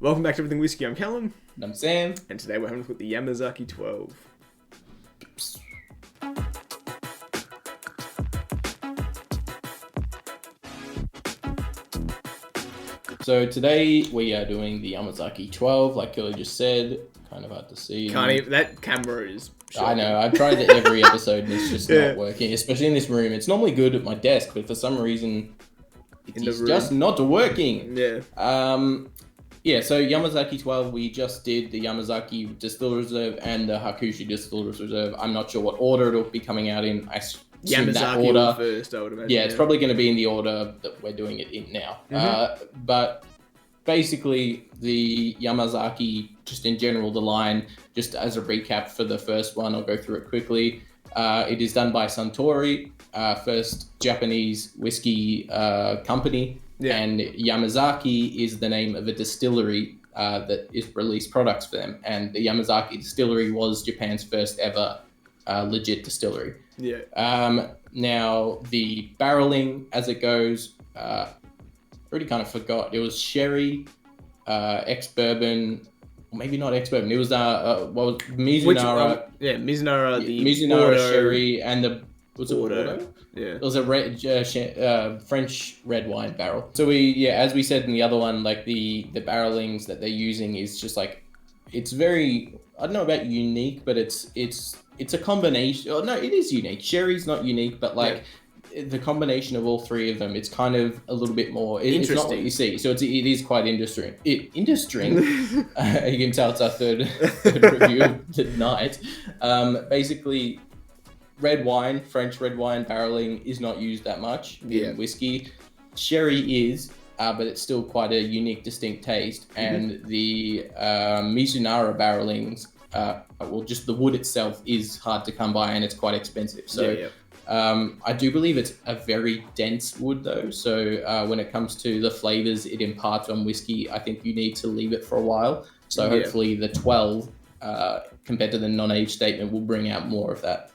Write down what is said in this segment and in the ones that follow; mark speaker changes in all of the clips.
Speaker 1: Welcome back to Everything Whiskey. I'm Callum,
Speaker 2: And I'm Sam.
Speaker 1: and today we're having a look at the Yamazaki 12.
Speaker 2: So today we are doing the Yamazaki 12, like Kelly just said. Kind of hard to see.
Speaker 1: Can't even, that camera is
Speaker 2: I
Speaker 1: shocking.
Speaker 2: know, I've tried it every episode and it's just
Speaker 1: Yeah.
Speaker 2: not working, especially in this room. It's normally good at my desk, but for some reason
Speaker 1: In the
Speaker 2: it's
Speaker 1: room.
Speaker 2: just not working.
Speaker 1: Yeah.
Speaker 2: Yeah, so Yamazaki 12, we just did the Yamazaki Distilled Reserve and the Hakushi Distilled Reserve. I'm not sure what order it'll be coming out in. I assume that
Speaker 1: Yamazaki
Speaker 2: order.
Speaker 1: first, I would imagine.
Speaker 2: Yeah, it's probably going to be in the order that we're doing it in now. But basically, the Yamazaki, just in general, the line, just as a recap for the first one, I'll go through it quickly. It is done by Suntory, first Japanese whiskey company.
Speaker 1: Yeah.
Speaker 2: And Yamazaki is the name of a distillery that is released products for them. And the Yamazaki distillery was Japan's first ever legit distillery.
Speaker 1: Yeah.
Speaker 2: Now the barreling as it goes, already kind of forgot. It was sherry, ex-bourbon, maybe not ex-bourbon. It was Mizunara,
Speaker 1: Mizunara, the
Speaker 2: Mizunara
Speaker 1: Bordeaux.
Speaker 2: sherry, and the
Speaker 1: Bordeaux.
Speaker 2: Bordeaux?
Speaker 1: Yeah.
Speaker 2: It was a French red wine barrel. So as we said in the other one, like the barrelings that they're using is just like, it's very, I don't know about unique, but it's a combination. Oh no, it is unique. Sherry's not unique, but like the combination of all three of them, it's kind of a little bit more. It's not what you see. So it is quite interesting. Interesting. You can tell it's our third review of the night. Basically, French red wine barreling is not used that much in whiskey. Sherry is, but it's still quite a unique, distinct taste. And the Mizunara barrelings, just the wood itself is hard to come by and it's quite expensive. So I do believe it's a very dense wood though. So when it comes to the flavors it imparts on whiskey, I think you need to leave it for a while. So hopefully the 12, compared to the non-age statement, will bring out more of that.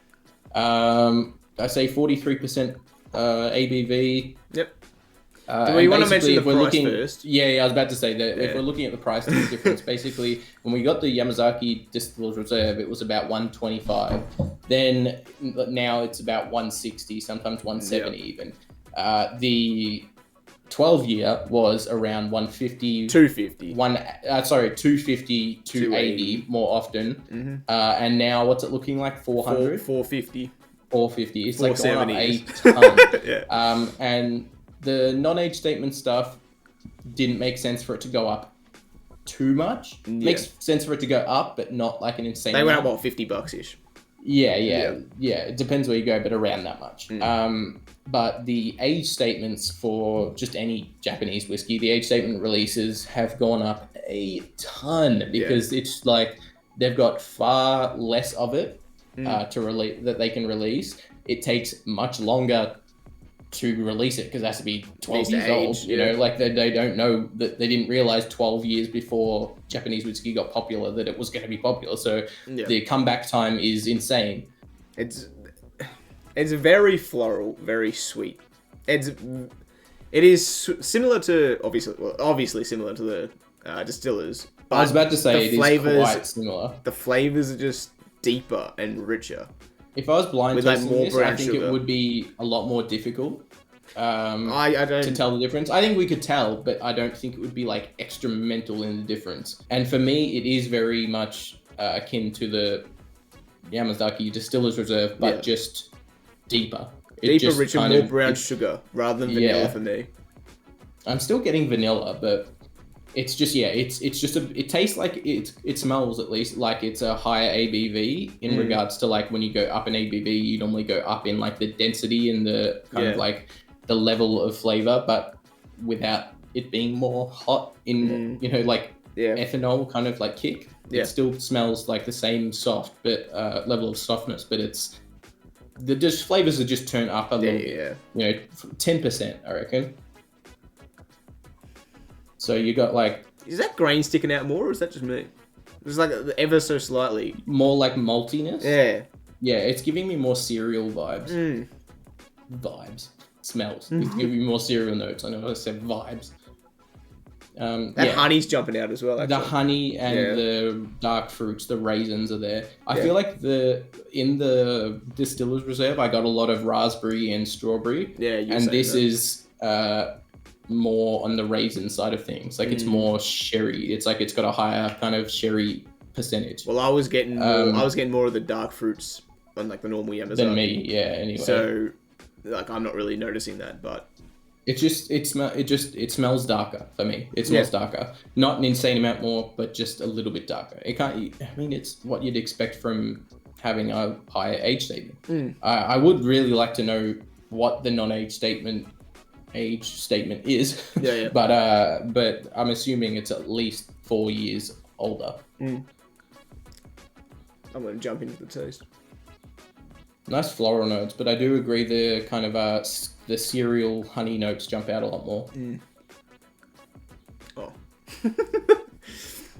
Speaker 2: I say 43% ABV.
Speaker 1: Yep. Do we want to mention the price first?
Speaker 2: Yeah, I was about to say that if we're looking at the price difference, basically, when we got the Yamazaki Distilled Reserve, it was about $125. Then now it's about $160, sometimes $170 even. The 12-year was around $150.
Speaker 1: $250.
Speaker 2: $250, $280 more often. And now what's it looking like? $400?
Speaker 1: $450.
Speaker 2: $450. It's like going up a
Speaker 1: $470.
Speaker 2: ton. And the non-age statement stuff didn't make sense for it to go up too much. Makes sense for it to go up, but not like an insane
Speaker 1: They went up,
Speaker 2: amount.
Speaker 1: $50-ish?
Speaker 2: Yeah. It depends where you go, but around that much. But the age statements for just any Japanese whiskey, the age statement releases have gone up a ton because it's like they've got far less of it to release that they can release. It takes much longer to release it because it has to be 12 years old. You know, like they don't know that they didn't realize 12 years before Japanese whiskey got popular that it was going to be popular. So the comeback time is insane.
Speaker 1: It's very floral, very sweet. It is similar to obviously similar to the distillers. But
Speaker 2: I was about to say it is quite similar.
Speaker 1: The flavors are just deeper and richer.
Speaker 2: If I was blind
Speaker 1: with
Speaker 2: tasting
Speaker 1: more
Speaker 2: this,
Speaker 1: brown
Speaker 2: I think
Speaker 1: sugar.
Speaker 2: it would be a lot more difficult
Speaker 1: I don't
Speaker 2: to tell the difference. I think we could tell, but I don't think it would be like extra mental in the difference. And for me, it is very much akin to the Yamazaki Distillers Reserve, but just deeper.
Speaker 1: Deeper, richer, more brown sugar rather than vanilla for me.
Speaker 2: I'm still getting vanilla, but it's just it tastes like it smells at least like it's a higher ABV in regards to like when you go up in ABV, you normally go up in like the density and the kind of like the level of flavor, but without it being more hot in like ethanol kind of like kick. It still smells like the same soft but level of softness, but it's the flavors are just turned up a little bit. 10%, I reckon. So you got like...
Speaker 1: Is that grain sticking out more, or is that just me? It's like ever so slightly.
Speaker 2: More like maltiness?
Speaker 1: Yeah.
Speaker 2: Yeah, it's giving me more cereal vibes. Vibes. Smells. It's giving me more cereal notes. I know I said vibes.
Speaker 1: That honey's jumping out as well.
Speaker 2: The
Speaker 1: Actually.
Speaker 2: honey and
Speaker 1: Yeah.
Speaker 2: the dark fruits, the raisins are there. I
Speaker 1: Yeah.
Speaker 2: feel like in the Distillers Reserve, I got a lot of raspberry and strawberry,
Speaker 1: Yeah, you were
Speaker 2: and
Speaker 1: saying
Speaker 2: this
Speaker 1: that.
Speaker 2: is more on the raisin side of things. Like it's more sherry. It's like it's got a higher kind of sherry percentage
Speaker 1: Well, I was getting more of the dark fruits on like the normal Yamazaki.
Speaker 2: than me. Yeah. Anyway,
Speaker 1: So, like, I'm not really noticing that, but
Speaker 2: it smells darker for me. It smells darker, not an insane amount more, but just a little bit darker. It can't. I mean, it's what you'd expect from having a higher age statement. I would really like to know what the non-age statement is.
Speaker 1: Yeah.
Speaker 2: but I'm assuming it's at least 4 years older.
Speaker 1: I'm gonna jump into the taste.
Speaker 2: Nice floral notes, but I do agree the kind of the cereal honey notes jump out a lot more.
Speaker 1: Oh,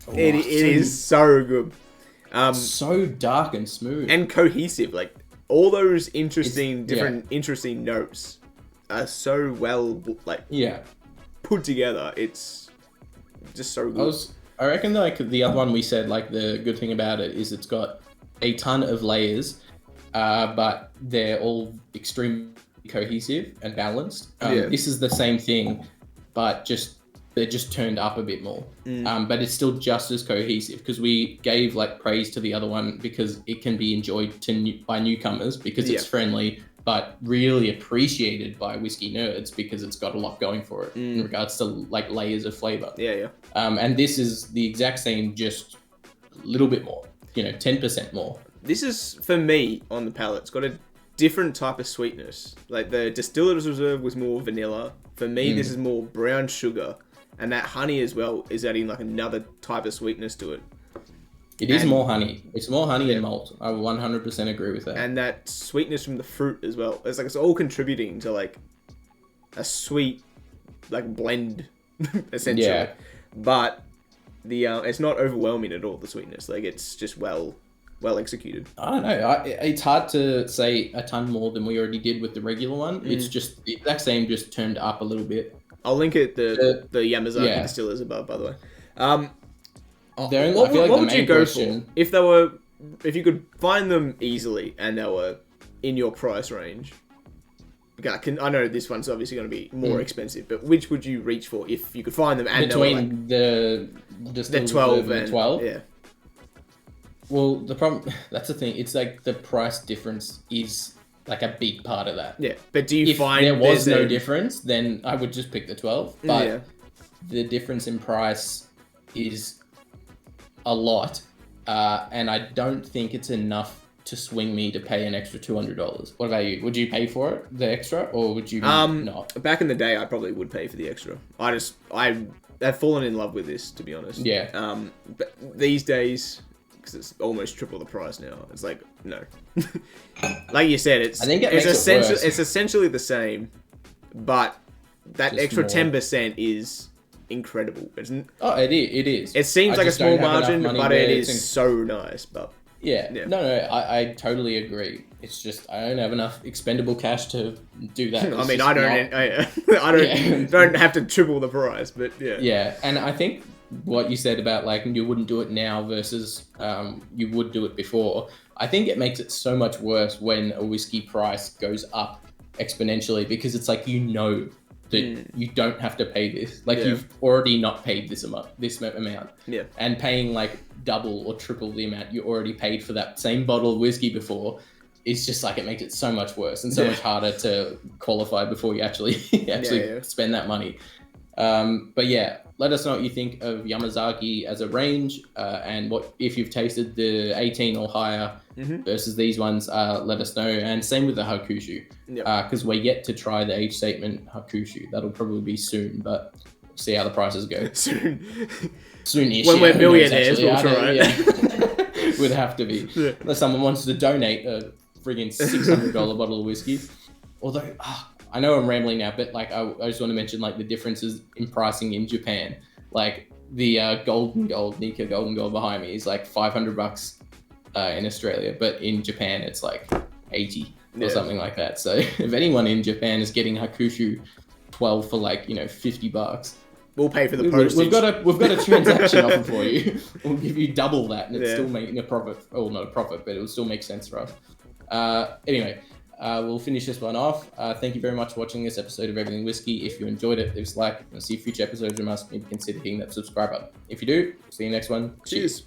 Speaker 2: Oh,
Speaker 1: it is so good.
Speaker 2: So dark and smooth.
Speaker 1: And cohesive. Like all those interesting,
Speaker 2: It's-
Speaker 1: interesting notes are so well like
Speaker 2: yeah.
Speaker 1: put together. It's just so good.
Speaker 2: I reckon like the other one we said, like the good thing about it is it's got a ton of layers, but they're all extremely cohesive and balanced. This is the same thing, but they're just turned up a bit more. But it's still just as cohesive because we gave like praise to the other one because it can be enjoyed by newcomers because it's friendly, but really appreciated by whiskey nerds because it's got a lot going for it in regards to like layers of flavor.
Speaker 1: Yeah.
Speaker 2: And this is the exact same, just a little bit more, 10% more.
Speaker 1: This is, for me, on the palate, it's got a different type of sweetness. Like the Distillers Reserve was more vanilla. For me, this is more brown sugar. And that honey as well is adding like another type of sweetness to it.
Speaker 2: It is more honey. It's more honey and malt. I 100% agree with that.
Speaker 1: And that sweetness from the fruit as well. It's like it's all contributing to like a sweet like blend essentially.
Speaker 2: Yeah.
Speaker 1: But the it's not overwhelming at all, the sweetness. Like it's just well executed.
Speaker 2: I don't know. It's hard to say a ton more than we already did with the regular one. It's just the exact same, just turned up a little bit.
Speaker 1: I'll link it the Yamazaki Distillers above, by the way.
Speaker 2: What
Speaker 1: would you go for if you could find them easily and they were in your price range? I know this one's obviously going to be more expensive, but which would you reach for if you could find them and
Speaker 2: between
Speaker 1: the 12 and
Speaker 2: 12?
Speaker 1: Yeah.
Speaker 2: Well, the problem, that's the thing. It's like the price difference is like a big part of that.
Speaker 1: Yeah, but do you
Speaker 2: If
Speaker 1: find
Speaker 2: there was
Speaker 1: there's
Speaker 2: no
Speaker 1: a-
Speaker 2: difference, then I would just pick the 12. But the difference in price is a lot, and I don't think it's enough to swing me to pay an extra $200. What about you? Would you pay for it, the extra, or would you not?
Speaker 1: Back in the day, I probably would pay for the extra. I've fallen in love with this, to be honest.
Speaker 2: Yeah.
Speaker 1: But these days, because it's almost triple the price now, it's like no. Like you said,
Speaker 2: I think it makes it worse.
Speaker 1: It's essentially the same, but that
Speaker 2: Just
Speaker 1: extra
Speaker 2: more.
Speaker 1: 10% is incredible.
Speaker 2: Oh, it is.
Speaker 1: It seems
Speaker 2: I
Speaker 1: like a
Speaker 2: just don't
Speaker 1: small
Speaker 2: have enough
Speaker 1: margin,
Speaker 2: money
Speaker 1: but
Speaker 2: where
Speaker 1: it
Speaker 2: it's
Speaker 1: is so nice. But
Speaker 2: Yeah.
Speaker 1: Yeah.
Speaker 2: No, I totally agree. It's just I don't have enough expendable cash to do that.
Speaker 1: I
Speaker 2: It's
Speaker 1: mean,
Speaker 2: just
Speaker 1: I don't,
Speaker 2: not-
Speaker 1: I don't,
Speaker 2: Yeah.
Speaker 1: don't have to triple the price, but yeah.
Speaker 2: Yeah, and I think what you said about like you wouldn't do it now versus you would do it before. I think it makes it so much worse when a whiskey price goes up exponentially because it's like that you don't have to pay this. Like
Speaker 1: Yeah.
Speaker 2: you've already not paid this amount,
Speaker 1: Yeah.
Speaker 2: and paying like double or triple the amount you already paid for that same bottle of whiskey before. It's just like it makes it so much worse and so
Speaker 1: Yeah.
Speaker 2: much harder to qualify before you actually
Speaker 1: Yeah.
Speaker 2: spend that money. But yeah, let us know what you think of Yamazaki as a range, and what if you've tasted the 18 or higher versus these ones. Let us know, and same with the Hakushu, because we're yet to try the age statement Hakushu. That'll probably be soon, but we'll see how the prices go. Soonish.
Speaker 1: When we're
Speaker 2: who knows,
Speaker 1: millionaires,
Speaker 2: actually.
Speaker 1: we'll
Speaker 2: I don't-
Speaker 1: try it.
Speaker 2: yeah. Would have to be.
Speaker 1: Yeah.
Speaker 2: Unless someone wants to donate a friggin' $600 bottle of whiskey. Although, I know I'm rambling now, but like I just want to mention like the differences in pricing in Japan. Like the Golden Gold, Nika Golden Gold behind me is like $500 in Australia, but in Japan it's like 80 or something like that. So if anyone in Japan is getting Hakushu 12 for like $50,
Speaker 1: We'll pay for the postage.
Speaker 2: We've got a transaction offer for you. We'll give you double that, and it's
Speaker 1: Yeah.
Speaker 2: still making a profit. Oh, not a profit, but it will still make sense for us. Anyway, we'll finish this one off. Thank you very much for watching this episode of Everything Whiskey. If you enjoyed it, leave us a like. If you want to see future episodes from us, maybe consider hitting that subscribe button. If you do, see you next one.
Speaker 1: Cheers.